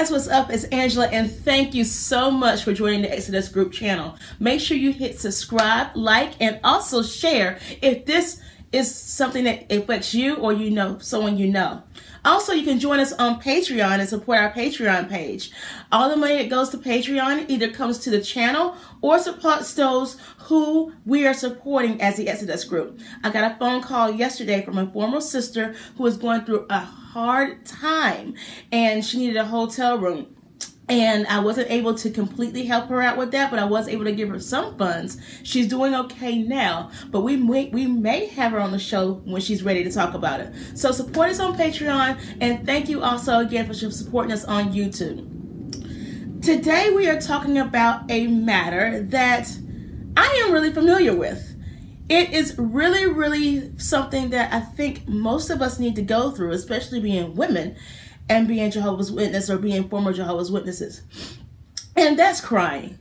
guys, what's up? It's Angela, and thank you so much for joining the Exodus Group channel. Make sure you hit subscribe, like, and also share if this is something that affects you or you know someone you know. Also, you can join us on Patreon and support our Patreon page. All the money that goes to Patreon either comes to the channel or supports those who we are supporting as the Exodus Group. I got a phone call yesterday from a former sister who was going through a hard time and she needed a hotel room. And I wasn't able to completely help her out with that, but I was able to give her some funds. She's doing okay now, but we may have her on the show when she's ready to talk about it. So support us on Patreon, and thank you also again for supporting us on YouTube. Today we are talking about a matter that I am really familiar with. It is really something that I think most of us need to go through, especially being women and being Jehovah's Witness or being former Jehovah's Witnesses. And that's crying.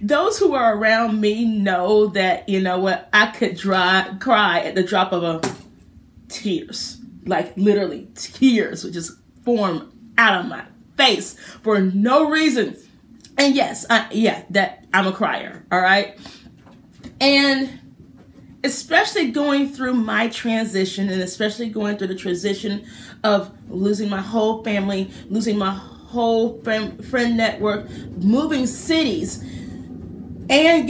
Those who are around me know that, you know what, I could cry at the drop of a tears. Like literally tears would just form out of my face for no reason. And yes, I'm a crier, all right? And especially going through my transition, and especially going through the transition of losing my whole family, losing my whole friend network, moving cities, and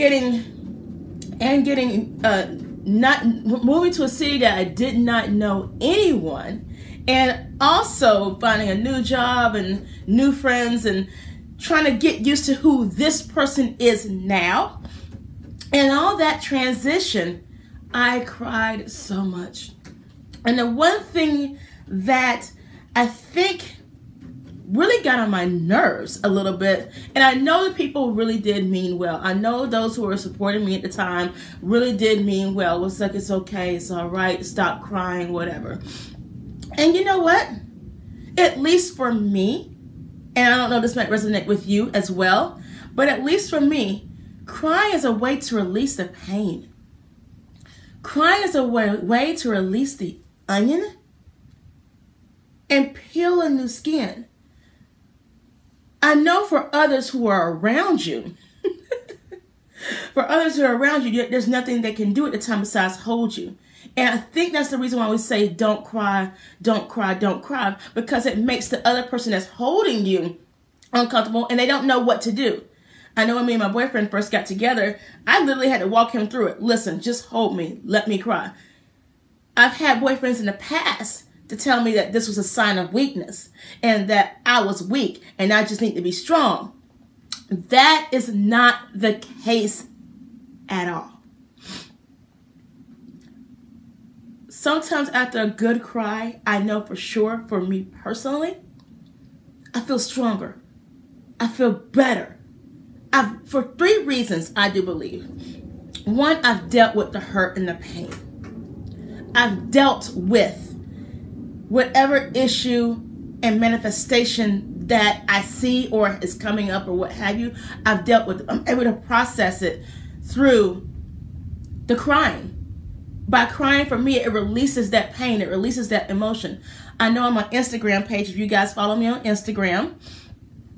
moving to a city that I did not know anyone, and also finding a new job and new friends and trying to get used to who this person is now. And all that transition, I cried so much. And the one thing that I think really got on my nerves a little bit, and I know that people really did mean well. I know those who were supporting me at the time really did mean well. It was like, it's okay, it's all right, stop crying, whatever. And you know what? At least for me, and I don't know if this might resonate with you as well, but at least for me, crying is a way to release the pain. Crying is a way to release the onion and peel a new skin. I know for others who are around you, there's nothing they can do at the time besides hold you. And I think that's the reason why we say don't cry, don't cry, don't cry, because it makes the other person that's holding you uncomfortable and they don't know what to do. I know when me and my boyfriend first got together, I literally had to walk him through it. Listen, just hold me. Let me cry. I've had boyfriends in the past to tell me that this was a sign of weakness and that I was weak and I just need to be strong. That is not the case at all. Sometimes after a good cry, I know for sure, for me personally, I feel stronger. I feel better. For three reasons, I do believe. One, I've dealt with the hurt and the pain. I've dealt with whatever issue and manifestation that I see or is coming up or what have you. I've dealt with it. I'm able to process it through the crying. By crying, for me, it releases that pain. It releases that emotion. I know on my Instagram page, if you guys follow me on Instagram,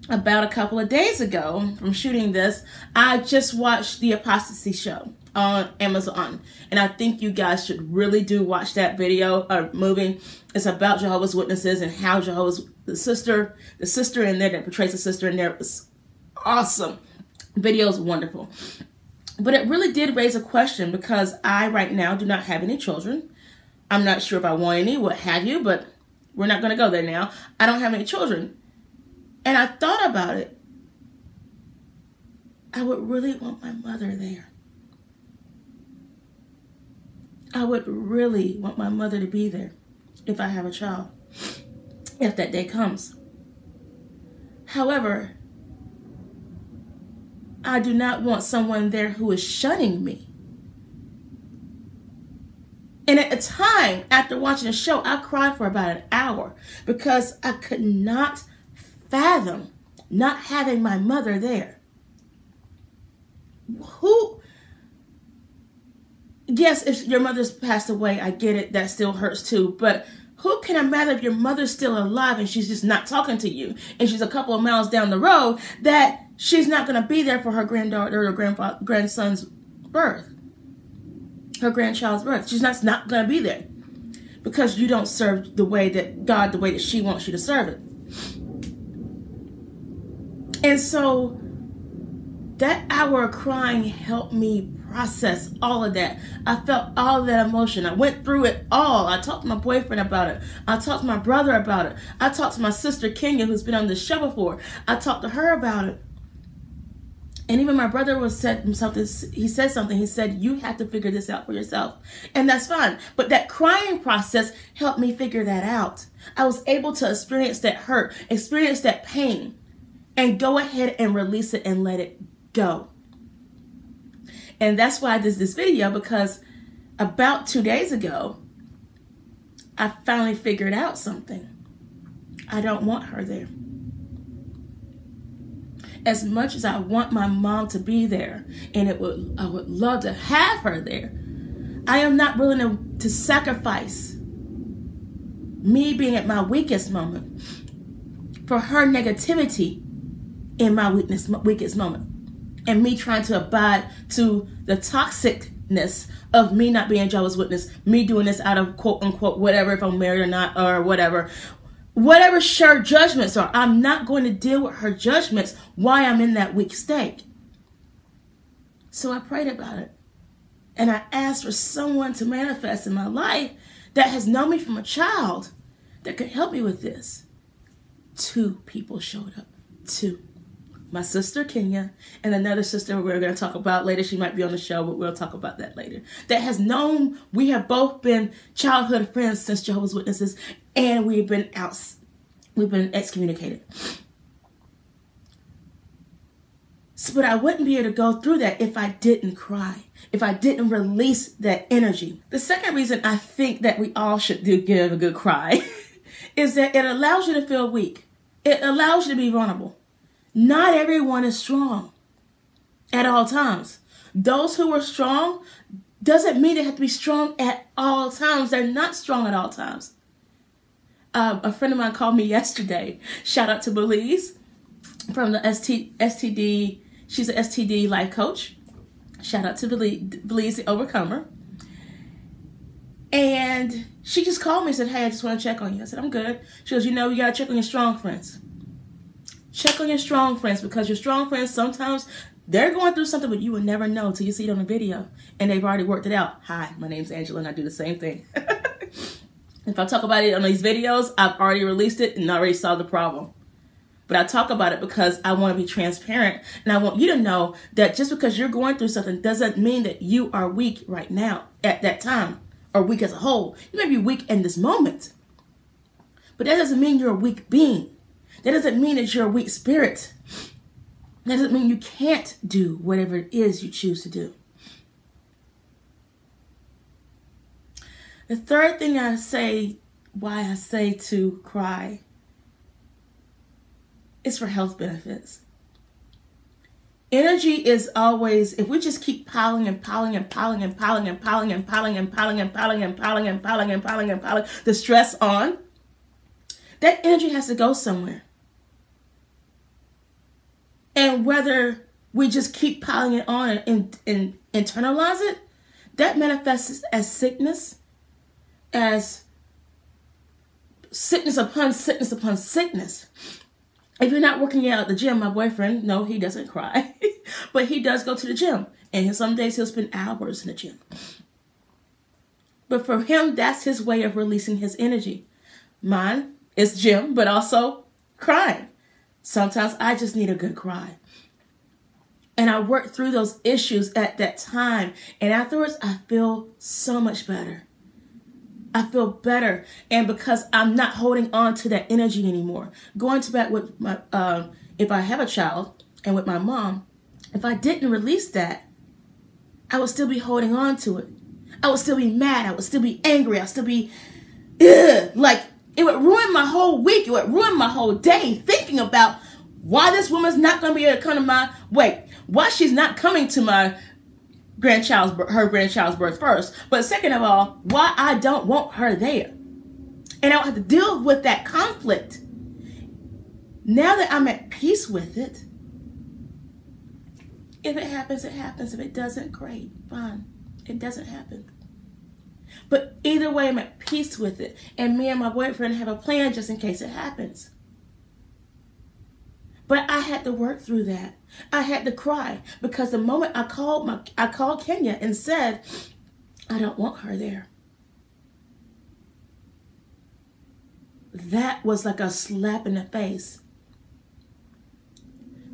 about a couple of days ago from shooting this, I just watched the Apostasy Show on Amazon. And I think you guys should really do watch that video or movie. It's about Jehovah's Witnesses and how the sister in there that portrays the sister in there is awesome. Video is wonderful. But it really did raise a question because I right now do not have any children. I'm not sure if I want any, what have you, but we're not going to go there now. I don't have any children. And I thought about it. I would really want my mother there. I would really want my mother to be there if I have a child, if that day comes. However, I do not want someone there who is shunning me. And at the time, after watching the show, I cried for about an hour because I could not fathom not having my mother there. Yes, if your mother's passed away, I get it. That still hurts too. But Who can imagine if your mother's still alive and she's just not talking to you, and she's a couple of miles down the road, that she's not going to be there for her granddaughter or grandson's birth, her grandchild's birth. She's not going to be there because you don't serve the way that she wants you to serve it. And so that hour of crying helped me process all of that. I felt all of that emotion. I went through it all. I talked to my boyfriend about it. I talked to my brother about it. I talked to my sister Kenya, who's been on this show before. I talked to her about it. And even my brother said something. He said, you have to figure this out for yourself. And that's fine. But that crying process helped me figure that out. I was able to experience that hurt, experience that pain, and go ahead and release it and let it go. And that's why I did this video, because about 2 days ago, I finally figured out something. I don't want her there. As much as I want my mom to be there, and I would love to have her there, I am not willing to sacrifice me being at my weakest moment for her negativity in my weakest moment, and me trying to abide to the toxicness of me not being Jehovah's Witness, me doing this out of quote unquote whatever, if I'm married or not, or whatever her judgments are. I'm not going to deal with her judgments while I'm in that weak state. So I prayed about it, and I asked for someone to manifest in my life that has known me from a child that could help me with this. 2 people showed up. 2. My sister Kenya and another sister we're going to talk about later. She might be on the show, but we'll talk about that later. That has known, we have both been childhood friends since Jehovah's Witnesses, and we've been excommunicated. But I wouldn't be able to go through that if I didn't cry, if I didn't release that energy. The second reason I think that we all should give a good cry is that it allows you to feel weak. It allows you to be vulnerable. Not everyone is strong at all times. Those who are strong doesn't mean they have to be strong at all times. They're not strong at all times. A friend of mine called me yesterday. Shout out to Belize from the STD. She's an STD life coach. Shout out to Belize, the Overcomer. And she just called me and said, hey, I just want to check on you. I said, I'm good. She goes, you got to check on your strong friends. Check on your strong friends, because your strong friends, sometimes they're going through something, but you will never know until you see it on the video, and they've already worked it out. Hi, my name's Angela, and I do the same thing. If I talk about it on these videos, I've already released it and already solved the problem. But I talk about it because I want to be transparent, and I want you to know that just because you're going through something doesn't mean that you are weak right now at that time, or weak as a whole. You may be weak in this moment, but that doesn't mean you're a weak being. That doesn't mean that you're a weak spirit. That doesn't mean you can't do whatever it is you choose to do. The third thing why I say to cry, is for health benefits. Energy is always, if we just keep piling and piling and piling and piling and piling and piling and piling and piling and piling and piling and piling and piling the stress on, that energy has to go somewhere. And whether we just keep piling it on and internalize it, that manifests as sickness upon sickness upon sickness. If you're not working out at the gym, my boyfriend, no, he doesn't cry, but he does go to the gym. And some days he'll spend hours in the gym. But for him, that's his way of releasing his energy. Mine is gym, but also crying. Sometimes I just need a good cry. And I work through those issues at that time. And afterwards, I feel so much better. I feel better. And because I'm not holding on to that energy anymore. Going to back with my, if I have a child and with my mom, if I didn't release that, I would still be holding on to it. I would still be mad. I would still be angry. I'd still be, like, it would ruin my whole week. It would ruin my whole day thinking about why this woman's not going to be able to come to why she's not coming to my her grandchild's birth first. But second of all, why I don't want her there. And I don't have to deal with that conflict. Now that I'm at peace with it, if it happens, it happens. If it doesn't, great, fine. It doesn't happen. But either way, I'm at peace with it. And me and my boyfriend have a plan just in case it happens. But I had to work through that. I had to cry because the moment I called Kenya and said, I don't want her there. That was like a slap in the face.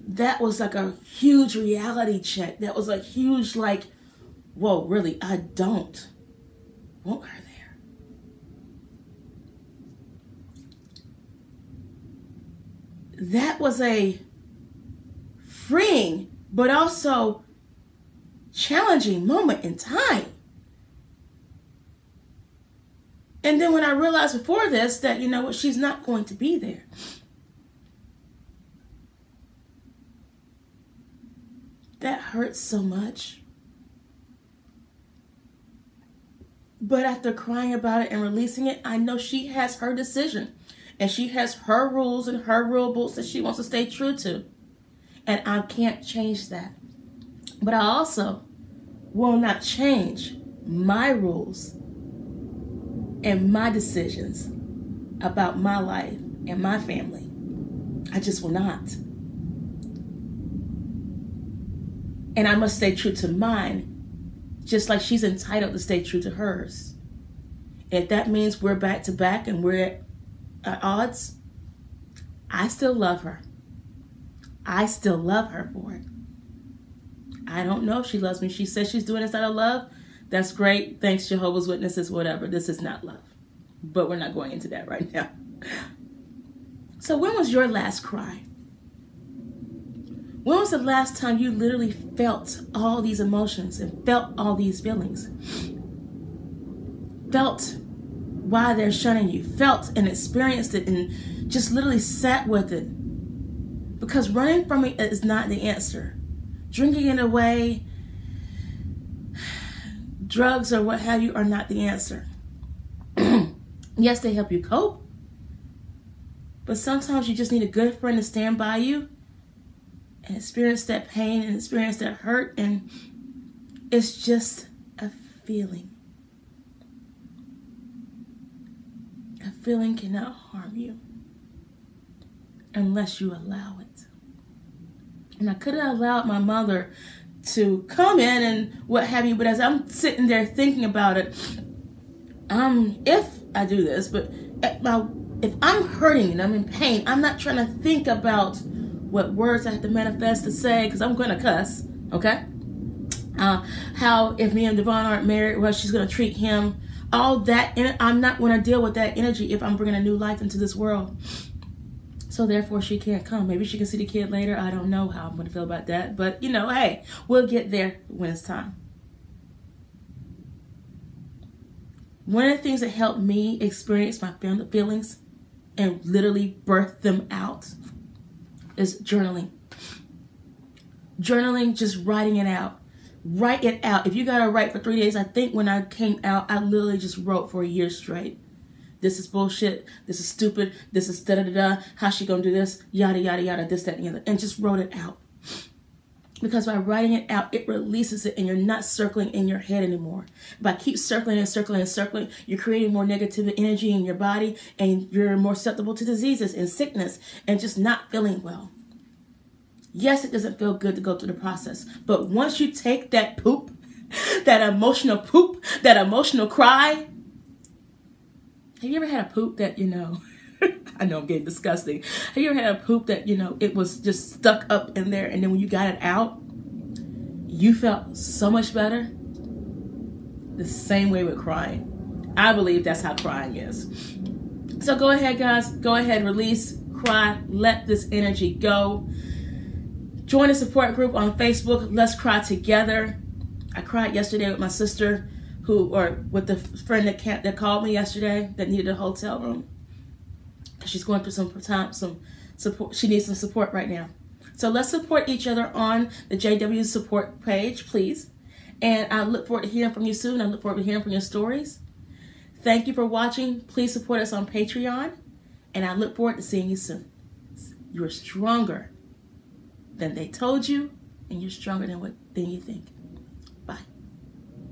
That was like a huge reality check. That was a huge like, whoa, really, I don't want her there. That was a freeing, but also challenging moment in time. And then when I realized before this that, you know what, she's not going to be there. That hurts so much. But after crying about it and releasing it, I know she has her decision. And she has her rules and her rule books that she wants to stay true to. And I can't change that. But I also will not change my rules and my decisions about my life and my family. I just will not. And I must stay true to mine, just like she's entitled to stay true to hers. If that means we're back to back and we're at odds, I still love her. I still love her for it. I don't know if she loves me. She says she's doing this out of love. That's great. Thanks, Jehovah's Witnesses, whatever. This is not love. But we're not going into that right now. So when was your last cry? When was the last time you literally felt all these emotions and felt all these feelings? Felt why they're shunning you. Felt and experienced it and just literally sat with it. Because running from it is not the answer. Drinking it away, drugs or what have you are not the answer. Yes, they help you cope. But sometimes you just need a good friend to stand by you and experience that pain and experience that hurt. And it's just a feeling. A feeling cannot harm you unless you allow it. And I could have allowed my mother to come in and what have you, but as I'm sitting there thinking about it, if I do this, but if I'm hurting and I'm in pain, I'm not trying to think about what words I have to manifest to say, because I'm going to cuss, okay? How if me and Devon aren't married, well, she's going to treat him. All that, I'm not going to deal with that energy if I'm bringing a new life into this world. So therefore, she can't come. Maybe she can see the kid later. I don't know how I'm going to feel about that. But, you know, hey, we'll get there when it's time. One of the things that helped me experience my feelings and literally birth them out is journaling. Journaling, just writing it out. Write it out. If you got to write for 3 days, I think when I came out, I literally just wrote for a year straight. This is bullshit. This is stupid. This is da-da-da-da. How's she going to do this? Yada, yada, yada, this, that, and the other. And just wrote it out. Because by writing it out, it releases it and you're not circling in your head anymore. By keep circling and circling and circling, you're creating more negative energy in your body and you're more susceptible to diseases and sickness and just not feeling well. Yes, it doesn't feel good to go through the process. But once you take that poop, that emotional cry. Have you ever had a poop that, you know, I know I'm getting disgusting. Have you ever had a poop that, you know, it was just stuck up in there and then when you got it out, you felt so much better? The same way with crying. I believe that's how crying is. So go ahead, guys. Go ahead, release, cry, let this energy go. Join the support group on Facebook. Let's cry together. I cried yesterday with my sister, with the friend that called me yesterday that needed a hotel room. She's going through some support. She needs some support right now. So let's support each other on the JW support page, please. And I look forward to hearing from you soon. I look forward to hearing from your stories. Thank you for watching. Please support us on Patreon, and I look forward to seeing you soon. You're stronger than they told you, and you're stronger than you think.